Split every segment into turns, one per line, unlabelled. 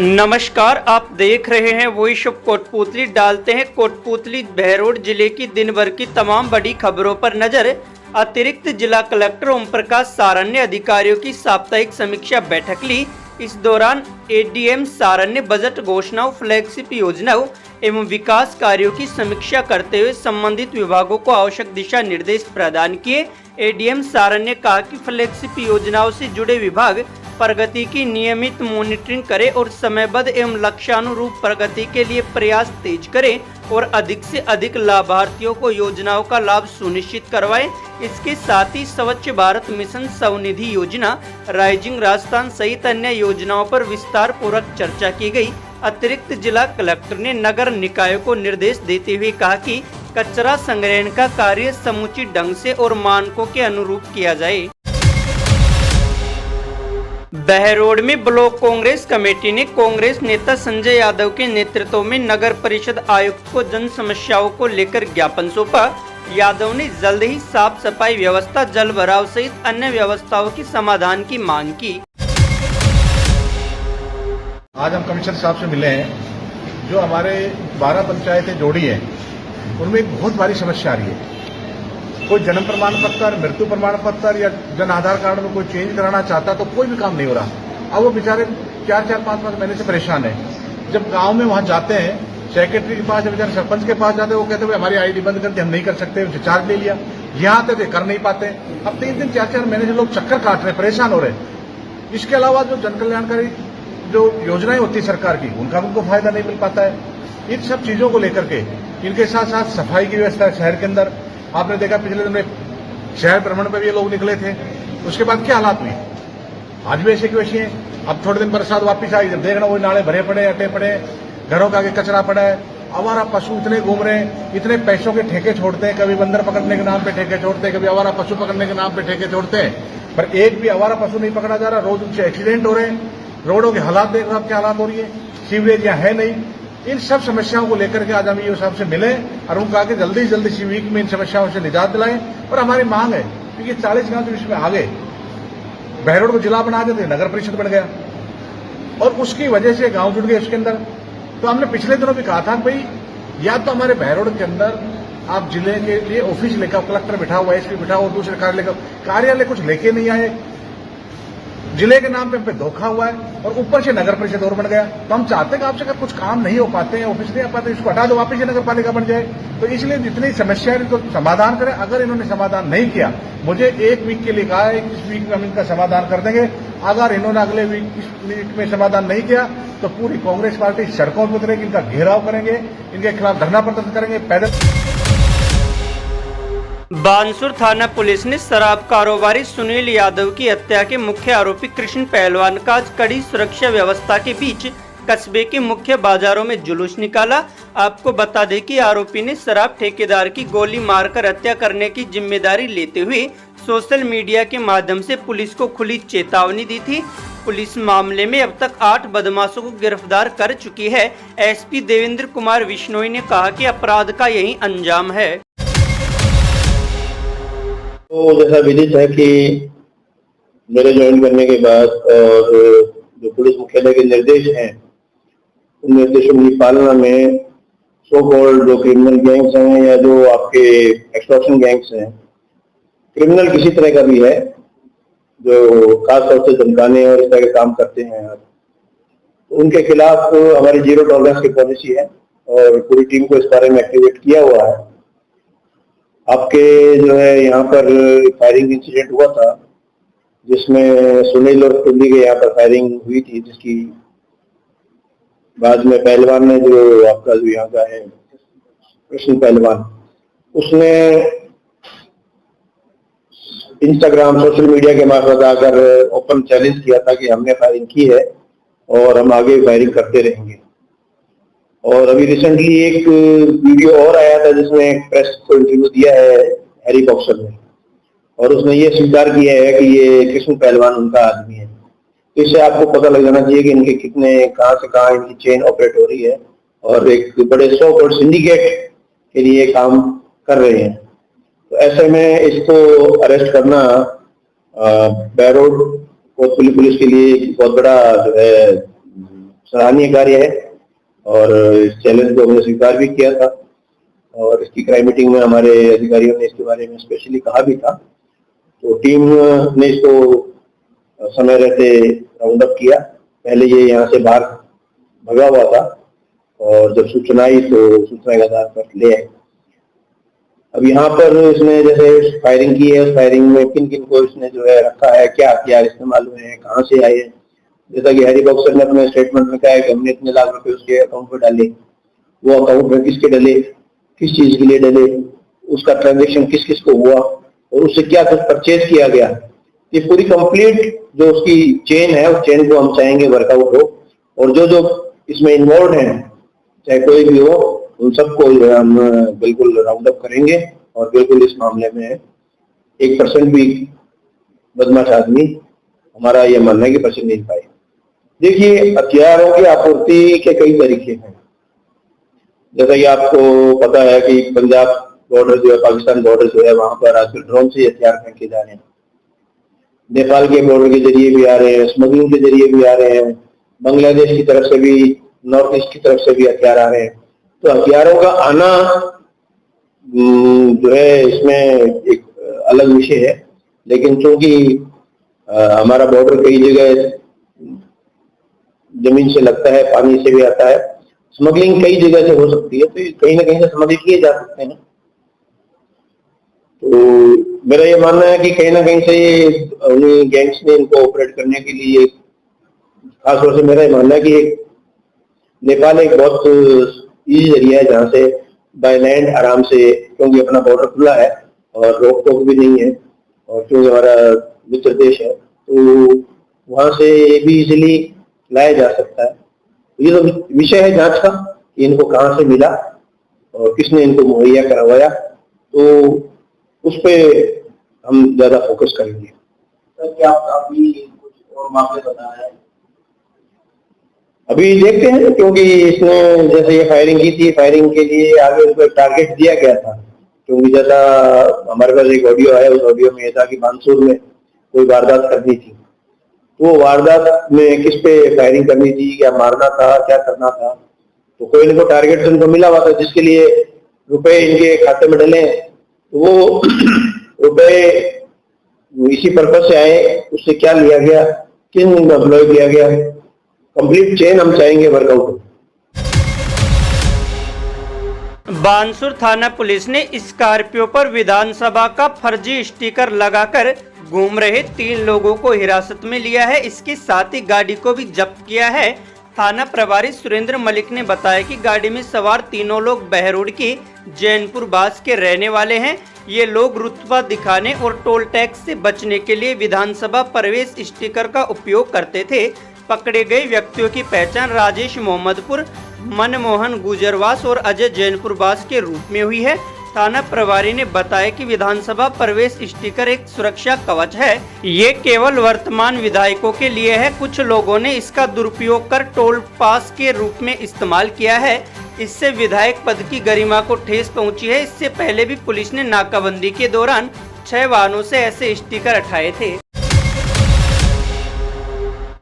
नमस्कार, आप देख रहे हैं वॉइस ऑफ कोटपुतली। डालते हैं कोटपुतली बहरोड जिले की दिन भर की तमाम बड़ी खबरों पर नजर। अतिरिक्त जिला कलेक्टर ओम प्रकाश सारण ने अधिकारियों की साप्ताहिक समीक्षा बैठक ली। इस दौरान एडीएम सारण ने बजट घोषणाओं, फ्लैगशिप योजनाओं एवं विकास कार्यों की समीक्षा करते हुए संबंधित विभागों को आवश्यक दिशा निर्देश प्रदान किए। एडीएम सारण ने कहा कि फ्लैगशिप योजनाओं से जुड़े विभाग प्रगति की नियमित मॉनिटरिंग करें और समयबद्ध एवं लक्ष्यानुरूप प्रगति के लिए प्रयास तेज करें और अधिक से अधिक लाभार्थियों को योजनाओं का लाभ सुनिश्चित करवाएं। इसके साथ ही स्वच्छ भारत मिशन, स्वनिधि योजना, राइजिंग राजस्थान सहित अन्य योजनाओं पर विस्तार पूर्वक चर्चा की गई। अतिरिक्त जिला कलेक्टर ने नगर निकायों को निर्देश देते हुए कहा कि कचरा संग्रहण का कार्य समुचित ढंग से और मानकों के अनुरूप किया जाए। बहरोड में ब्लॉक कांग्रेस कमेटी ने कांग्रेस नेता संजय यादव के नेतृत्व में नगर परिषद आयुक्त को जन समस्याओं को लेकर ज्ञापन सौंपा। यादव ने जल्द ही साफ सफाई व्यवस्था, जल भराव सहित अन्य व्यवस्थाओं की समाधान की मांग की।
आज हम कमिश्नर साहब से मिले हैं। जो हमारे 12 पंचायतें जोड़ी हैं उनमें एक बहुत भारी समस्या आ रही है। कोई जन्म प्रमाण पत्र, मृत्यु प्रमाण पत्र या जन आधार कार्ड में कोई चेंज कराना चाहता तो कोई भी काम नहीं हो रहा। अब वो बेचारे 4-5 महीने से परेशान है। जब गांव में वहां जाते हैं, सेक्रेटरी के पास या बेचारे सरपंच के पास जाते हैं, वो कहते हैं हमारी आईडी बंद कर दी, हम नहीं कर सकते, उनसे चार्ज ले लिया। यहाँ आते थे, कर नहीं पाते। अब 3-3, 4-4 महीने से लोग चक्कर काट रहे, परेशान हो रहे। इसके अलावा जो जन कल्याणकारी जो योजनाएं होती है सरकार की, उनका उनको फायदा नहीं मिल पाता है। इन सब चीजों को लेकर के इनके साथ साथ सफाई की व्यवस्था है शहर के अंदर। आपने देखा पिछले दिनों में शहर भ्रमण पर भी ये लोग निकले थे, उसके बाद क्या हालात हुई। आज भी ऐसे की वैसी हैं। अब थोड़े दिन बरसात वापिस आई, जब देखना वो नाले भरे पड़े, अटे पड़े, घरों के आगे कचरा पड़ा है। आवारा पशु इतने घूम रहे हैं, इतने पैसों के ठेके छोड़ते हैं। कभी बंदर पकड़ने के नाम पे ठेके छोड़ते हैं, कभी आवारा पशु पकड़ने के नाम पे ठेके छोड़ते हैं, पर एक भी आवारा पशु नहीं पकड़ा जा रहा। रोज उनसे एक्सीडेंट हो रहे हैं। रोडों के हालात देख रहे हैं क्या हालात हो रही है। सीवरेज यहाँ है नहीं। इन सब समस्याओं को लेकर के आज हम ये साहब से मिले और उनको कहा कि जल्दी से जल्दी इसी वीक में इन समस्याओं से निजात दिलाएं। और हमारी मांग है क्योंकि 40 गांव जो इसमें आगे बहरोड को जिला बना देते, नगर परिषद बन गया और उसकी वजह से गांव जुड़ गए उसके अंदर। तो हमने पिछले दिनों भी कहा था कि भाई या तो हमारे बहरोड के अंदर आप जिले के लिए ऑफिस लेकर, कलेक्टर बैठा हुआ, एसपी बैठा हुआ, दूसरे कार्यालय कुछ लेके नहीं आए। जिले के नाम पे हम पे धोखा हुआ है और ऊपर से नगर परिषद और बन गया। तो हम चाहते हैं कि आपसे अगर कुछ काम नहीं हो पाते हैं, ऑफिस नहीं आ पाते, इसको हटा दो, वापस ये नगर पालिका बन जाए। तो इसलिए जितनी समस्या है इनको समाधान करें। अगर इन्होंने समाधान नहीं किया, मुझे 1 वीक के लिए कहा है, इस वीक में हम इनका समाधान कर देंगे। अगर इन्होंने अगले वीक में समाधान नहीं किया तो पूरी कांग्रेस पार्टी सड़कों पर उतरेगी, इनका घेराव करेंगे, इनके खिलाफ धरना प्रदर्शन करेंगे, पैदल।
बानसूर थाना पुलिस ने शराब कारोबारी सुनील यादव की हत्या के मुख्य आरोपी कृष्ण पहलवान का आज कड़ी सुरक्षा व्यवस्था के बीच कस्बे के मुख्य बाजारों में जुलूस निकाला। आपको बता दें कि आरोपी ने शराब ठेकेदार की गोली मारकर हत्या करने की जिम्मेदारी लेते हुए सोशल मीडिया के माध्यम से पुलिस को खुली चेतावनी दी थी। पुलिस मामले में अब तक 8 बदमाशों को गिरफ्तार कर चुकी है। एसपी देवेंद्र कुमार बिश्नोई ने कहा कि अपराध का यही अंजाम है।
तो जैसा विदित है कि मेरे ज्वाइन करने के बाद और जो पुलिस मुख्यालय के निर्देश हैं, उन निर्देशों की पालना में सो कॉल्ड जो क्रिमिनल गैंग्स हैं या जो आपके एक्सटॉर्शन गैंग्स हैं, क्रिमिनल किसी तरह का भी है जो खासतौर से धमकाने और इस तरह के काम करते हैं, तो उनके खिलाफ हमारी 0 टॉलरेंस की पॉलिसी है और पूरी टीम को इस बारे में एक्टिवेट किया हुआ है। आपके जो है यहाँ पर फायरिंग इंसिडेंट हुआ था जिसमें सुनील और कुल्ली के यहाँ पर फायरिंग हुई थी, जिसकी बाद में पहलवान ने जो आपका जो यहाँ का है कृष्ण पहलवान, उसने इंस्टाग्राम, सोशल मीडिया के मार्फत आकर ओपन चैलेंज किया था कि हमने फायरिंग की है और हम आगे फायरिंग करते रहेंगे। और अभी रिसेंटली एक वीडियो और आया था जिसमें प्रेस को इंटरव्यू दिया है हैरी बॉक्सर ने, और उसने ये स्वीकार किया है कि ये कृष्ण पहलवान उनका आदमी है। तो इससे आपको पता लग जाना चाहिए कि इनके कितने कहाँ से कहाँ इनकी चेन ऑपरेट हो रही है और एक बड़े सो कॉल्ड सिंडिकेट के लिए काम कर रहे हैं। तो ऐसे में इसको अरेस्ट करना बहरोड कोतवाली पुलिस के लिए बहुत बड़ा जो है सराहनीय कार्य है और इस चैलेंज को हमने स्वीकार भी किया था और इसकी क्राइम मीटिंग में हमारे अधिकारियों ने इसके बारे में स्पेशली कहा भी था। तो टीम ने इसको समय रहते राउंड अप किया। पहले ये यहाँ से बाहर भगा हुआ था और जब सूचना आई तो सूचना के आधार पर ले आए। अब यहाँ पर इसने जैसे फायरिंग की है, उस फायरिंग में किन किन को इसने जो है रखा है, क्या हथियार इस्तेमाल हुए हैं, कहाँ से आए हैं। जैसा कि हैरी बॉक्सर ने अपने स्टेटमेंट में कहा है कि हमने इतने लाख रुपए उसके अकाउंट में डाले, वो अकाउंट में किसके डले, किस चीज के लिए डले, उसका ट्रांजेक्शन किस किस को हुआ और उससे क्या कुछ परचेज किया गया। ये पूरी कंप्लीट जो उसकी चेन है, उस चेन को हम चाहेंगे वर्कआउट हो और जो जो इसमें इन्वॉल्व हैं, चाहे कोई भी हो, उन सबको हम बिल्कुल राउंड अप करेंगे और बिल्कुल इस मामले में 1% भी बदमाश आदमी, हमारा ये मानना है कि बच नहीं पाए। देखिए, हथियारों की आपूर्ति के कई तरीके हैं। जैसा कि आपको पता है कि पंजाब बॉर्डर जो है, पाकिस्तान बॉर्डर जो है, वहां पर आजकल ड्रोन से हथियार फेंके जा रहे हैं। नेपाल के बॉर्डर के जरिए भी आ रहे हैं, स्मगलिंग के जरिए भी आ रहे हैं, बांग्लादेश की तरफ से भी, नॉर्थ ईस्ट की तरफ से भी हथियार आ रहे हैं। तो हथियारों का आना जो है इसमें एक अलग विषय है, लेकिन चूंकि हमारा बॉर्डर कई जगह जमीन से लगता है, पानी से भी आता है, स्मगलिंग कई जगह से हो सकती है, तो कहीं ना कहीं से स्मगल किए जा सकते हैं। तो मेरा ये मानना है कि कहीं ना कहीं से ये गैंग्स ने इनको ऑपरेट करने के लिए, खास तौर से मेरा ये मानना है कि नेपाल एक बहुत ईजी जरिया है जहाँ से बाय लैंड आराम से, क्योंकि अपना बॉर्डर खुला है और रोक टोक भी नहीं है और क्योंकि हमारा मित्र देश है, तो वहां से भी इजिली लाया जा सकता है। ये तो विषय है जांच का कि इनको कहाँ से मिला और किसने इनको मुहैया करवाया, तो उस पे हम ज्यादा फोकस करेंगे।
तो क्या अभी कुछ और मामले बताया है?
अभी देखते हैं, क्योंकि इसने जैसे ये फायरिंग की थी, फायरिंग के लिए आगे उसको टारगेट दिया गया था, क्योंकि जैसा हमारे पास एक ऑडियो है, उस ऑडियो में यह था कि बानसूर में कोई वारदात करनी थी। तो वारदात में किस पे फायरिंग करनी थी, क्या मारना था, क्या करना था, तो कोई ना कोई टारगेट उनको मिला हुआ था जिसके लिए रुपए इनके खाते में डले। तो वो रुपए इसी पर्पज से आए, उससे क्या लिया गया, किन एम्प्लॉय किया गया, कंप्लीट चेन हम चाहेंगे वर्कआउट।
बानसूर थाना पुलिस ने स्कॉर्पियो पर विधानसभा का फर्जी स्टिकर लगाकर घूम रहे 3 लोगों को हिरासत में लिया है। इसके साथ ही गाड़ी को भी जब्त किया है। थाना प्रभारी सुरेंद्र मलिक ने बताया कि गाड़ी में सवार तीनों लोग बहरोड के जैनपुर बास के रहने वाले हैं। ये लोग रुतबा दिखाने और टोल टैक्स से बचने के लिए विधानसभा प्रवेश स्टिकर का उपयोग करते थे। पकड़े गए व्यक्तियों की पहचान राजेश मोहम्मदपुर, मनमोहन गुजरवास और अजय जैनपुरवास के रूप में हुई है। थाना प्रभारी ने बताया कि विधानसभा प्रवेश स्टिकर एक सुरक्षा कवच है। ये केवल वर्तमान विधायकों के लिए है। कुछ लोगों ने इसका दुरुपयोग कर टोल पास के रूप में इस्तेमाल किया है। इससे विधायक पद की गरिमा को ठेस पहुंची है। इससे पहले भी पुलिस ने नाकाबंदी के दौरान 6 वाहनों से ऐसे स्टिकर हटाए थे।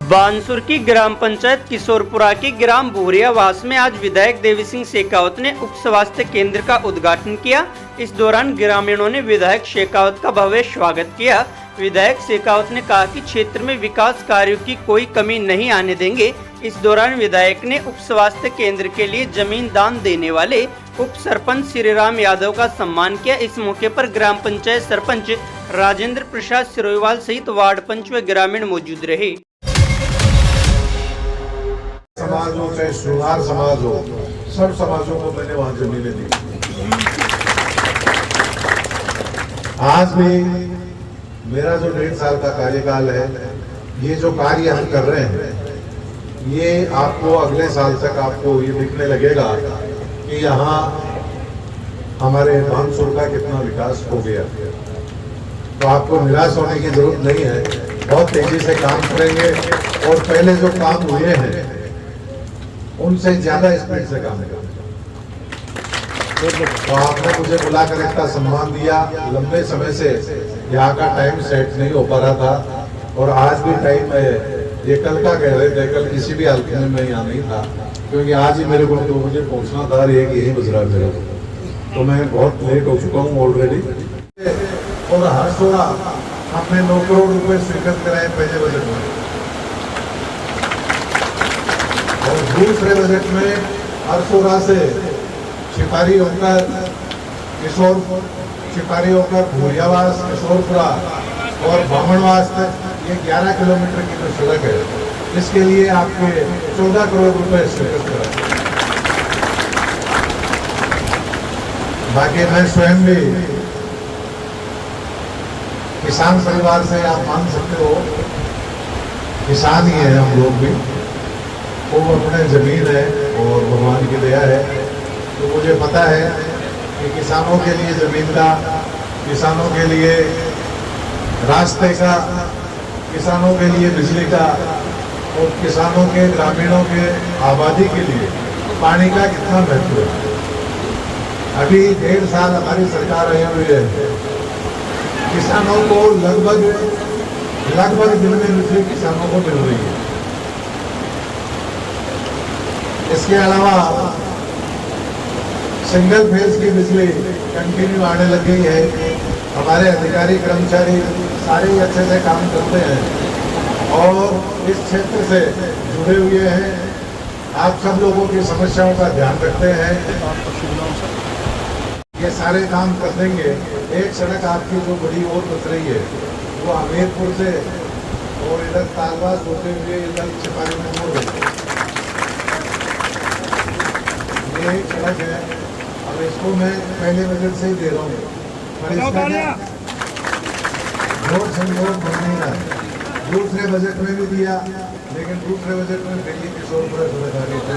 बानसूर की ग्राम पंचायत किशोरपुरा की ग्राम भूरियावास में आज विधायक देवी सिंह शेखावत ने उप स्वास्थ्य केंद्र का उद्घाटन किया। इस दौरान ग्रामीणों ने विधायक शेखावत का भव्य स्वागत किया। विधायक शेखावत ने कहा कि क्षेत्र में विकास कार्यों की कोई कमी नहीं आने देंगे। इस दौरान विधायक ने उप स्वास्थ्य केंद्र के लिए जमीन दान देने वाले उप सरपंच श्रीराम यादव का सम्मान किया। इस मौके पर ग्राम पंचायत सरपंच राजेंद्र प्रसाद सिरोईवाल सहित वार्ड पंच व ग्रामीण मौजूद रहे।
समाज हो चाहे सुधार समाज हो, सब समाजों को मैंने वहां जमीनें दी। आज भी मेरा जो 1.5 साल का कार्यकाल है, ये जो कार्य हम कर रहे हैं, ये आपको अगले साल तक आपको ये दिखने लगेगा कि यहाँ हमारे बानसूर का कितना विकास हो गया। तो आपको निराश होने की जरूरत नहीं है, बहुत तेजी से काम करेंगे और पहले जो काम हुए हैं उनसे ज्यादा स्पीड से काम करेंगे। तो आपने मुझे बुलाकर इतना सम्मान दिया। लंबे समय से यहाँ का टाइम सेट नहीं हो पा रहा था और आज भी टाइम
ये कल का कह रहे थे, कल किसी भी हालत में मैं यहाँ नहीं था, क्योंकि आज ही मेरे को 2 बजे पहुँचना था, एक यही गुजरा मेरे को, तो मैं बहुत लेट हो चुका हूँ ऑलरेडी। और हर सोरा आपने 9 करोड़ रुपए स्वीकृत कराए पहले बजट में, और दूसरे बजट में हरसोरा से शिकारी होकर किशोर, शिकारी होकर भूरियावास, किशोरपुरा और बामणवास तक ये 11 किलोमीटर की जो सड़क है, इसके लिए आपके 14 करोड़ रुपए स्वीकृत कराए। बाकी मैं स्वयं भी किसान परिवार से, आप मान सकते हो किसान ही है हम लोग भी, वो अपने जमीन है और भगवान की दया है, तो मुझे पता है कि किसानों के लिए जमीन का, किसानों के लिए रास्ते का, किसानों के लिए बिजली का और किसानों के, ग्रामीणों के आबादी के लिए पानी का कितना महत्व है। अभी 1.5 साल हमारी सरकार आई हुई है, किसानों को लगभग दिन में बिजली किसानों को मिल रही है। इसके अलावा सिंगल फेज की बिजली कंटिन्यू आने लग गई है। हमारे अधिकारी कर्मचारी सारे अच्छे से काम करते हैं और इस क्षेत्र से जुड़े हुए हैं। आप सब लोगों की समस्याओं का ध्यान रखते हैं, ये सारे काम कर देंगे। एक सड़क आपकी जो बड़ी और बच रही है वो हमीरपुर से और इधर तालवास होते हुए इधर छिपारी में मोड़ देंगे। ये एक सड़क है, अब इसको मैं पहले बजट से ही दे रहा हूँ, पर इसका रोड संयोग बन नहीं रहा है। दूसरे बजट में भी दिया, लेकिन दूसरे बजट में दिल्ली किशोरपुरा सड़क आ गई थी,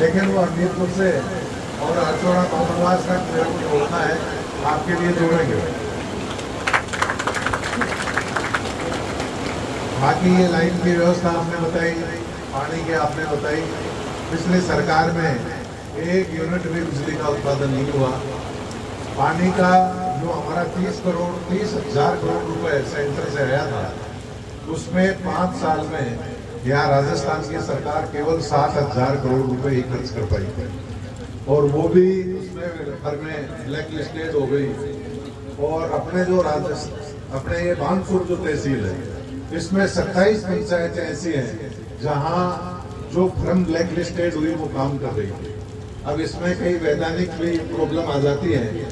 लेकिन वो हमीरपुर से और हरसोड़ा बामणवास तक मेरे को जोड़ना है, आपके लिए जोड़ेंगे। बाकी ये लाइन की व्यवस्था आपने बताई, पानी की आपने बताई। पिछली सरकार में 1 यूनिट भी बिजली का उत्पादन नहीं हुआ। पानी का जो हमारा 30,000 करोड़ रुपए सेंटर से आया था, उसमें 5 साल में यहाँ राजस्थान की सरकार केवल 7,000 करोड़ रुपए ही खर्च कर पाई थी, और वो भी उसमें भर में ब्लैक लिस्टेड हो गई। और अपने जो अपने ये बानसूर जो तहसील है, इसमें 27 पंचायतें ऐसी हैं जहाँ जो फर्म ब्लैक लिस्टेड हुई वो काम कर रही है। अब इसमें कई वैधानिक भी प्रॉब्लम आ जाती है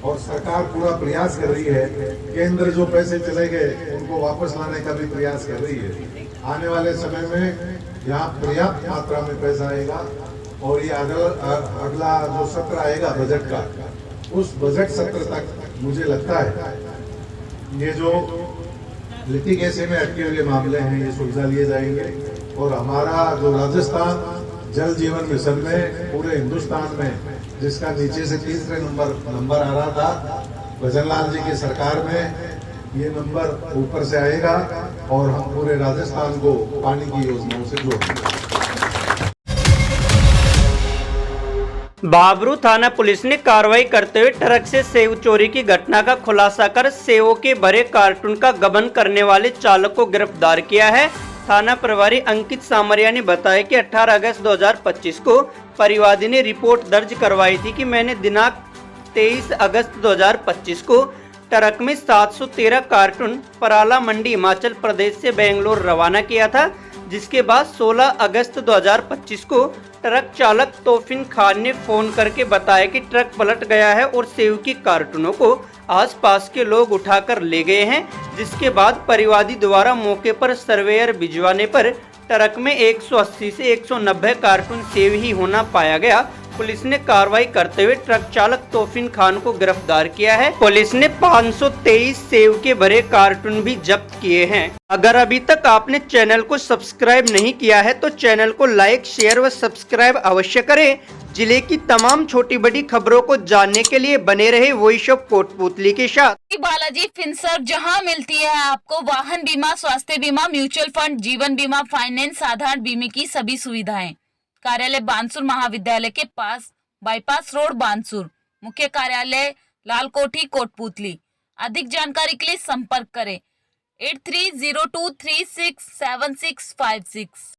और सरकार पूरा प्रयास कर रही है। केंद्र जो पैसे चले गए उनको वापस लाने का भी प्रयास कर रही है। आने वाले समय में यहाँ पर्याप्त मात्रा में पैसा आएगा और ये अगला जो सत्र आएगा बजट का, उस बजट सत्र तक मुझे लगता है ये जो लिटिगेशन में अटके हुए मामले हैं ये सुलझा लिए जाएंगे, और हमारा जो राजस्थान जल जीवन मिशन में पूरे हिंदुस्तान में जिसका नीचे से तीसरे नंबर आ रहा था, भजनलाल जी की सरकार में ये नंबर ऊपर से आएगा और हम पूरे राजस्थान को पानी की योजनाओं से जोड़ेंगे।
बाबरू थाना पुलिस ने कार्रवाई करते हुए ट्रक से सेव चोरी की घटना का खुलासा कर सेवों के भरे कार्टून का गबन करने वाले चालक को गिरफ्तार किया है। थाना प्रभारी अंकित सामरिया ने बताया कि 18 अगस्त 2025 को परिवादी ने रिपोर्ट दर्ज करवाई थी कि मैंने दिनांक 23 अगस्त 2025 को ट्रक में 713 कार्टून पराला मंडी हिमाचल प्रदेश से बेंगलोर रवाना किया था, जिसके बाद 16 अगस्त 2025 को ट्रक चालक तोफिन खान ने फोन करके बताया कि ट्रक पलट गया है और सेव की कार्टूनों को आसपास के लोग उठाकर ले गए हैं, जिसके बाद परिवादी द्वारा मौके पर सर्वेयर भिजवाने पर ट्रक में 180 से 190 कार्टून सेव ही होना पाया गया। पुलिस ने कार्रवाई करते हुए ट्रक चालक तोफिन खान को गिरफ्तार किया है। पुलिस ने 523 सेव के भरे कार्टून भी जब्त किए हैं। अगर अभी तक आपने चैनल को सब्सक्राइब नहीं किया है तो चैनल को लाइक, शेयर व सब्सक्राइब अवश्य करें। जिले की तमाम छोटी बड़ी खबरों को जानने के लिए बने रहे वॉइस ऑफ कोटपुतली के साथ।
बालाजी फिनसर्व, जहां मिलती है आपको वाहन बीमा, स्वास्थ्य बीमा, म्यूचुअल फंड, जीवन बीमा, फाइनेंस, साधारण बीमे की सभी सुविधाएं। कार्यालय बानसूर महाविद्यालय के पास, बाईपास रोड बानसूर। मुख्य कार्यालय लाल कोठी कोटपुतली। अधिक जानकारी के लिए संपर्क करें 8302367656।